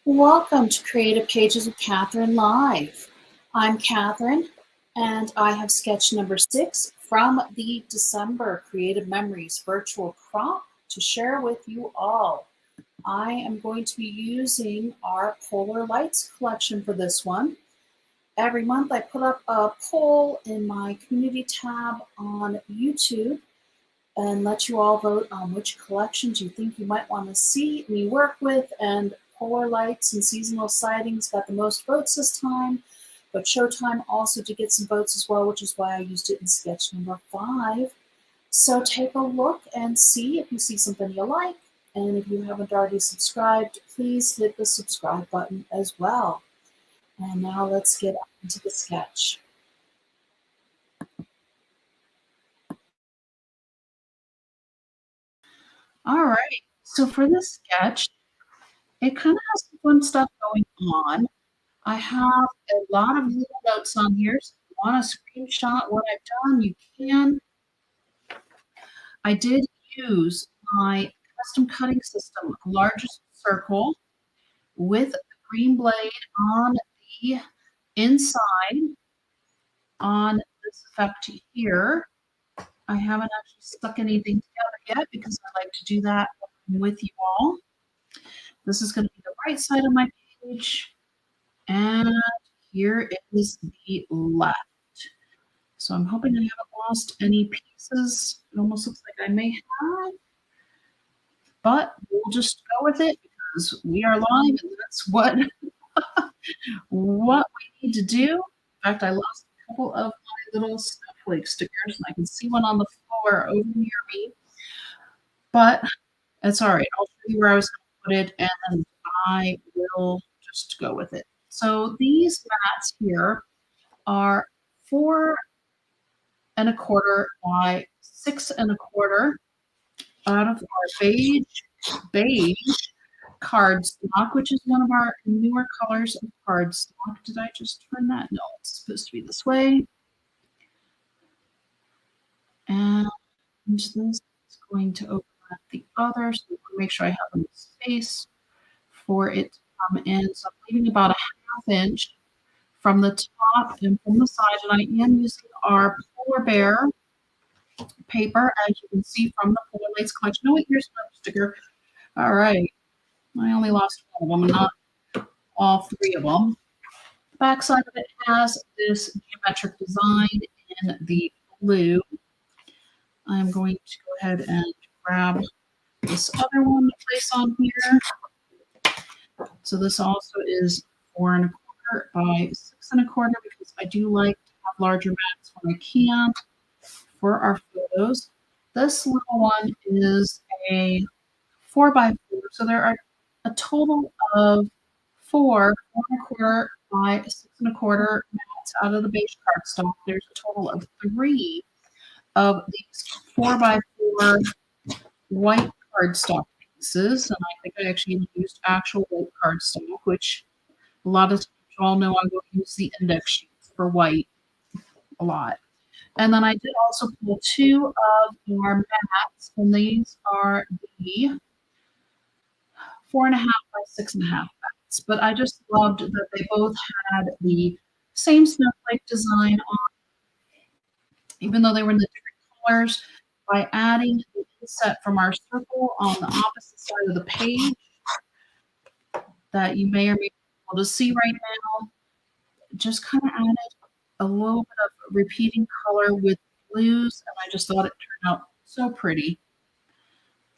Welcome to Creative Pages with Catherine Live. I'm Catherine, and I have sketch number 6 from the December Creative Memories virtual crop to share with you all. I am going to be using our Polar Lights collection for this one. Every month I put up a poll in my community tab on YouTube and let you all vote on which collections you think you might want to see me work with, and Polar Lights and Seasonal Sightings got the most votes this time, but Showtime also did get some votes as well, which is why I used it in sketch number 5. So take a look and see if you see something you like, and if you haven't already subscribed, please hit the subscribe button as well. And now let's get into the sketch. All right, so for this sketch, it kind of has some fun stuff going on. I have a lot of little notes on here, so if you want to screenshot what I've done, you can. I did use my custom cutting system, largest circle, with the green blade on the inside on this effect here. I haven't actually stuck anything together yet because I like to do that with you all. This is going to be the right side of my page, and here is the left. So I'm hoping I haven't lost any pieces. It almost looks like I may have, but we'll just go with it because we are live and that's what we need to do. In fact, I lost a couple of my little snowflake stickers, and I can see one on the floor over near me, but it's all right. I'll show you where I was going to put it, and I will just go with it. So these mats here are 4 1/4 by 6 1/4 out of our beige cardstock, which is one of our newer colors of cardstock. Did I just turn that? No, it's supposed to be this way. And this is going to overlap the other, so we want to make sure I have enough space for it to come in. So I'm leaving about a 1/2 inch from the top and from the side, and I am using our Polar Bear paper, as you can see from the Polar Lights collection. Oh, wait, here's another sticker. All right. I only lost one of them, not all 3 of them. The back side of it has this geometric design in the blue. I'm going to go ahead and grab this other one to place on here. So this also is 4 1/4 by 6 1/4 because I do like to have larger mats when I can for our photos. This little one is a 4 by 4, so there are a total of 4 1/4 by 6 1/4 mats out of the beige cardstock. There's a total of 3 of these 4 by 4 white cardstock pieces, and I think I actually used actual white cardstock, which a lot of times you all know I will use the index sheets for white a lot. And then I did also pull 2 of our mats, and these are the 4 1/2 by 6 1/2 mats. But I just loved that they both had the same snowflake design on, even though they were in the different colors. By adding the inset from our circle on the opposite side of the page that you may or may not be able to see right now, just kind of added a little bit of repeating color with blues, and I just thought it turned out so pretty.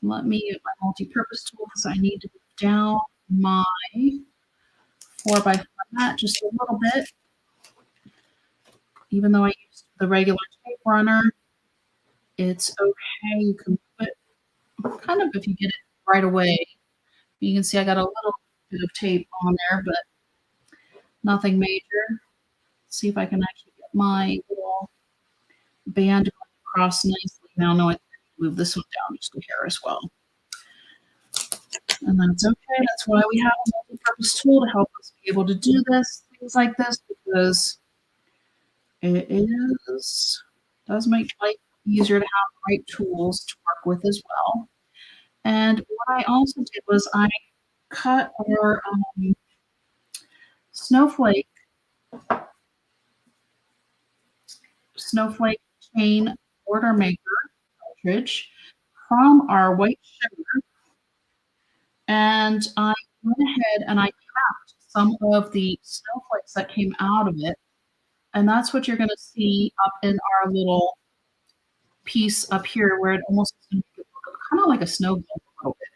Let me use my multi-purpose tool because I need to move down my 4 by 4 mat just a little bit. Even though I used the regular tape runner, it's okay. You can put kind of, if you get it right away. You can see I got a little bit of tape on there, but nothing major. Let's see if I can actually get my little band going across nicely. Now, no, I can move this one down just a hair as well. And that's okay. That's why we have a multi-purpose tool to help us be able to do things like this, because it does make life easier to have the right tools to work with as well. And what I also did was I cut our snowflake snowflake chain order maker cartridge from our white sugar, and I went ahead and I capped some of the snowflakes that came out of it, and that's what you're going to see up in our little piece up here where it almost is going to make it look kind of like a snow globe a little bit.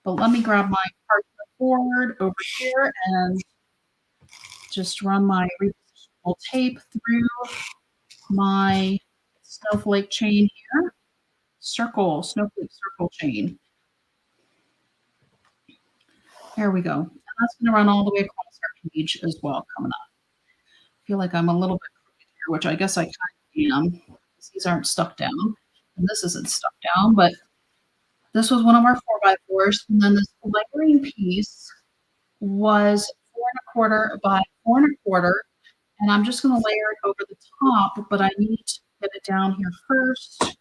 But let me grab my parchment board over here and just run my repositionable tape through my snowflake chain here. Snowflake circle chain. There we go. And that's going to run all the way across our page as well coming up. I feel like I'm a little bit crooked here, which I guess I kind of am, because these aren't stuck down. And this isn't stuck down, but this was one of our 4x4s. And then this layering piece was 4 1/4 by 4 1/4. And I'm just going to layer it over the top, but I need to get it down here first.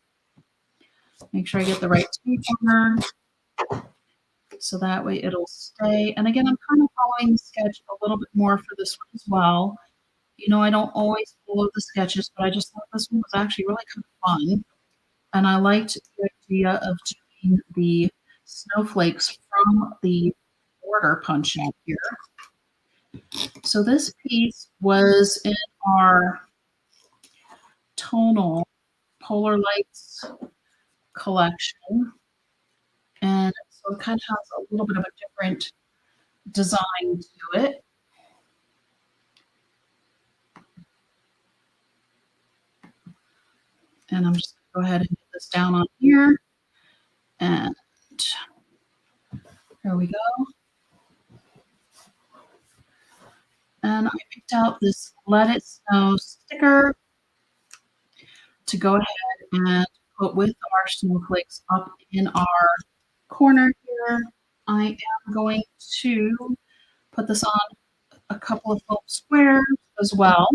Make sure I get the right tape on her, so that way it'll stay. And again, I'm kind of following the sketch a little bit more for this one as well. You know, I don't always follow the sketches, but I just thought this one was actually really kind of fun. And I liked the idea of doing the snowflakes from the border punch out here. So this piece was in our tonal Polar Lights collection. And so it kind of has a little bit of a different design to it. And I'm just going to go ahead and get this down on here. And there we go. And I picked out this Let It Snow sticker to go ahead and put with our snowflakes up in our corner here. I am going to put this on a couple of foam squares as well.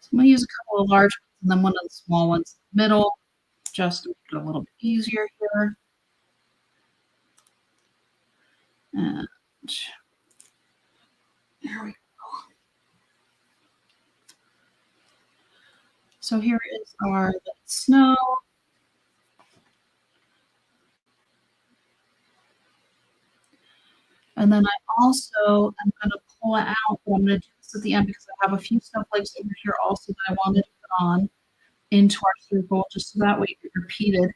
So I'm going to use a couple of large ones and then one of the small ones in the middle, just to make it a little bit easier here. And there we go. So here is our Let It Snow. And then I also am going to pull it out, but I'm going to do this at the end because I have a few snowflakes over here also that I wanted to put on into our circle, just so that way it repeated.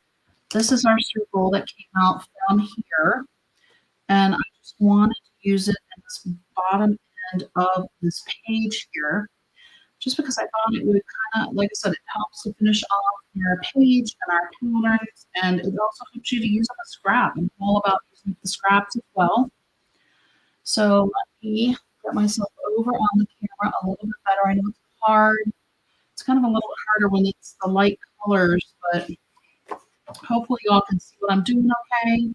This is our circle that came out from here, and I just wanted to use it at this bottom end of this page here, just because I thought it would kind of, like I said, it helps to finish off your page and our patterns, and it also helps you to use up a scrap. I'm all about using the scraps as well. So let me get myself over on the camera a little bit better. I know it's hard. It's kind of a little bit harder when it's the light colors, but hopefully y'all can see what I'm doing okay.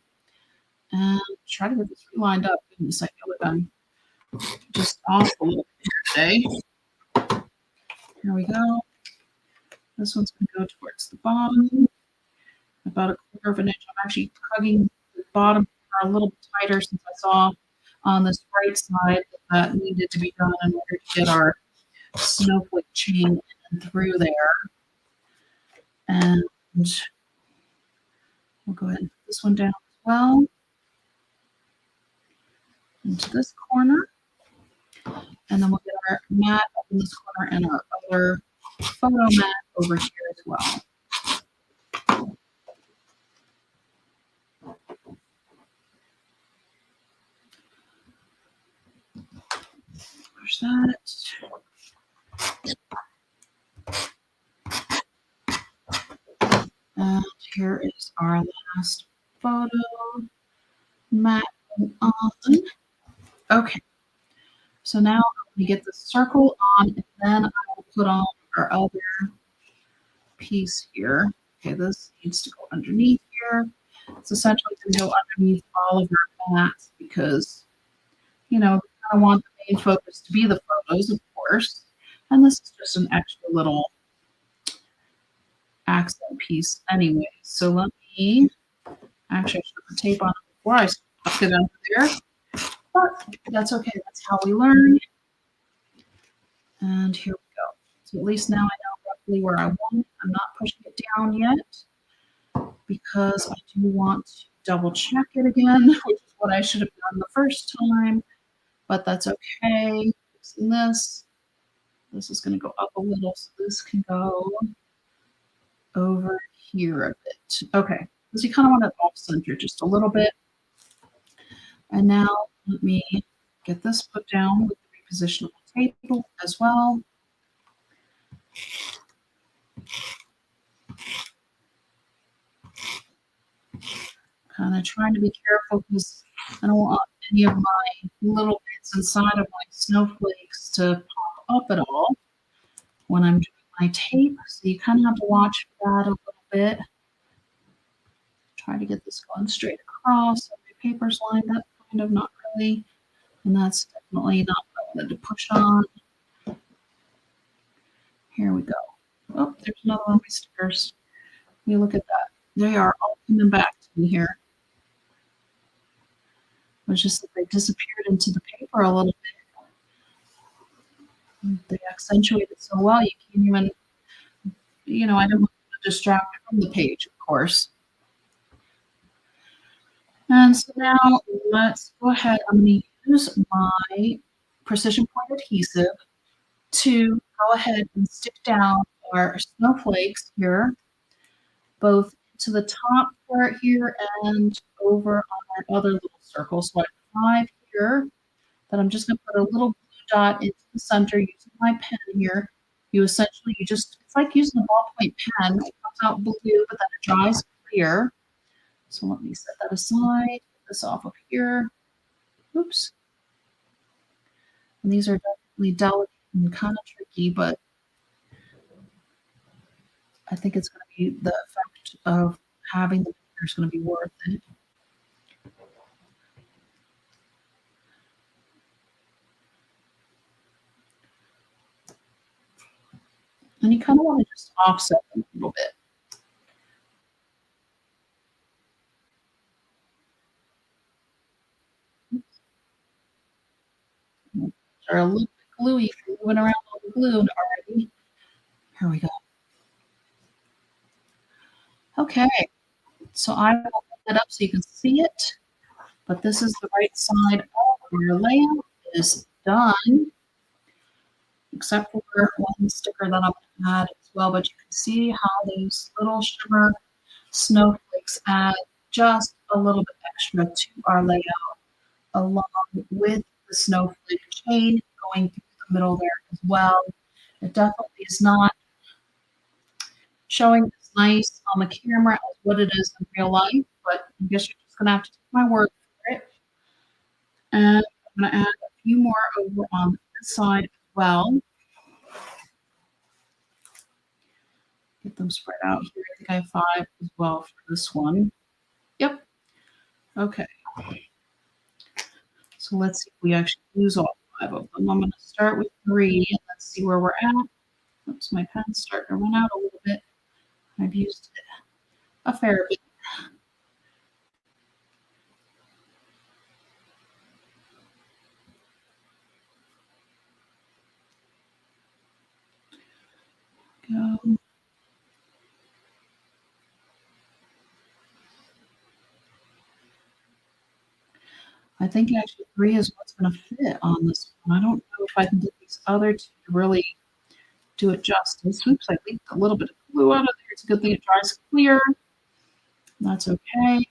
And try to get this lined up. Goodness, I feel like I'm just off a little bit here today. Here we go. This one's going to go towards the bottom, about 1/4 inch. I'm actually tugging the bottom a little bit tighter since I saw on this right side that needed to be done in order to get our snowflake chain in through there. And we'll go ahead and put this one down as well into this corner. And then we'll get our mat up in this corner and our other photo mat over here as well. There's that. And here is our last photo mat on. Okay. So now we get the circle on, and then I will put on our other piece here. Okay, this needs to go underneath here. It's essentially going to go underneath all of our mats because, you know, we kind of want the main focus to be the photos, of course. And this is just an extra little accent piece anyway. So let me actually I should put tape on it before I stuck it under there. But that's okay. That's how we learn. And here we go. So at least now I know roughly where I want it. I'm not pushing it down yet because I do want to double check it again, which is what I should have done the first time, but that's okay. Fixing this. This is going to go up a little, so this can go over here a bit. Okay, because you kind of want it off center just a little bit. And now let me get this put down with the repositionable table as well. Kind of trying to be careful because I don't want any of my little bits inside of my snowflakes to pop up at all when I'm doing my tape. So you kind of have to watch for that a little bit. Try to get this going straight across. So my paper's lined up, kind of, not really. And that's definitely not what I wanted to push on. Here we go. Oh, there's another one of my stickers. You look at that. They are all coming back to me here. It was just that they disappeared into the paper a little bit. They accentuate it so well, you can't even, I don't want to distract from the page, of course. And so now let's go ahead. I'm going to use my precision point adhesive to go ahead and stick down our snowflakes here, both to the top part here and over on our other little circle. So I have 5 here that I'm just going to put a little blue dot into the center using my pen here. It's like using a ballpoint pen. It comes out blue, but then it dries clear. So let me set that aside, get this off of here. Oops. And these are definitely delicate and kind of tricky, but I think it's going to be the effect of having the picture is going to be worth it. And you kind of want to just offset them a little bit. They're a little bit gluey, moving around all the glue already. Here we go. Okay, so I will put that up so you can see it, but this is the right side of your layout. It is done, except for one sticker that I'm going to add as well, but you can see how these little shimmer snowflakes add just a little bit extra to our layout, along with the snowflake chain going through the middle there as well. It definitely is not showing as nice on the camera as what it is in real life, but I guess you're just going to have to take my word for it. And I'm going to add a few more over on this side as well. Get them spread out here. I think I have 5 as well for this one. Yep. Okay. So let's see if we actually use all 5 of them. I'm going to start with 3 and let's see where we're at. Oops, my pen's starting to run out a little bit. I've used it a fair bit. Go. I think actually 3 is what's going to fit on this one. I don't know if I can get these other 2 to really do it justice. Oops, I leaked a little bit of glue out of there. It's a good thing it dries clear. That's okay.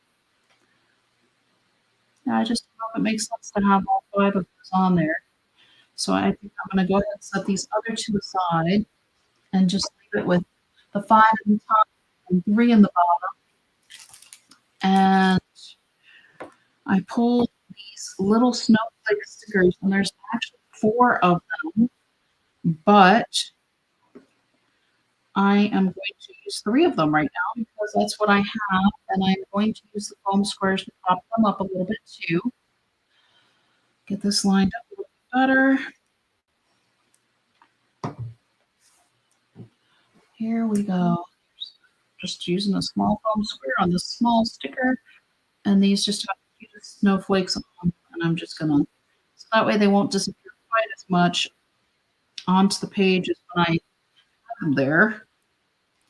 I just don't know if it makes sense to have all 5 of those on there. So I think I'm going to go ahead and set these other 2 aside and just leave it with the 5 in the top and 3 in the bottom. And I pulled these little snowflake stickers, and there's actually 4 of them, but I am going to use 3 of them right now because that's what I have, and I'm going to use the foam squares to pop them up a little bit too. Get this lined up a little bit better. Here we go. Just using a small foam square on this small sticker, and these just have the cutest snowflakes on them, and I'm just gonna so that way they won't disappear quite as much onto the page as when I have them there,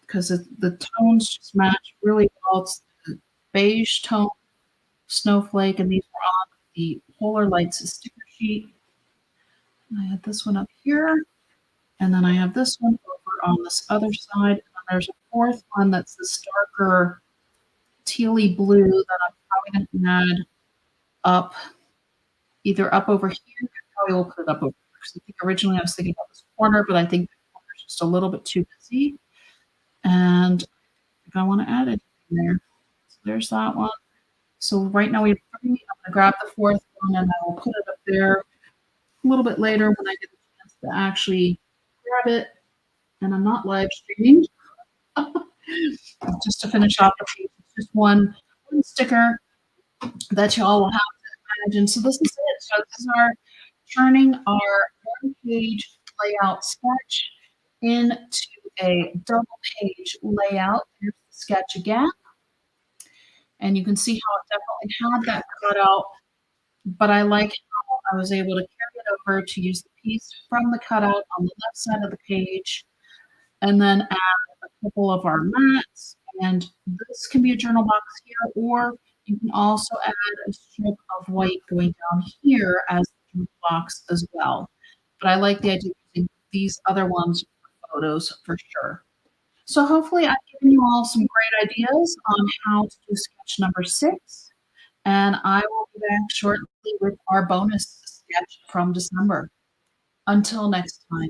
'cause the tones just match really well. It's the beige tone snowflake, and these were on the Polar Lights sticker sheet. I had this one up here, and then I have this one over on this other side, and then there's a fourth one that's this darker tealy blue that I'm probably gonna add up, either up over here, I probably will put it up over here, 'cause I think originally I was thinking about this corner, but I think the corner's just a little bit too busy, and I think I wanna add it in there. So there's that one. So right now we have 3. I'm gonna grab the 4th one, and I will put it up there a little bit later when I get a chance to actually grab it, and I'm not live streaming. Just to finish off the page, it's just one sticker that y'all will have to imagine. So this is it. So this is our turning our one-page layout sketch into a double-page layout. Here's the sketch again, and you can see how it definitely had that cutout, but I like how I was able to carry it over to use the piece from the cutout on the left side of the page, and then add a couple of our mats. And this can be a journal box here, or you can also add a strip of white going down here as the journal box as well. But I like the idea of using these other ones for photos for sure. So hopefully I've given you all some great ideas on how to do sketch number 6, and I will be back shortly with our bonus sketch from December. Until next time.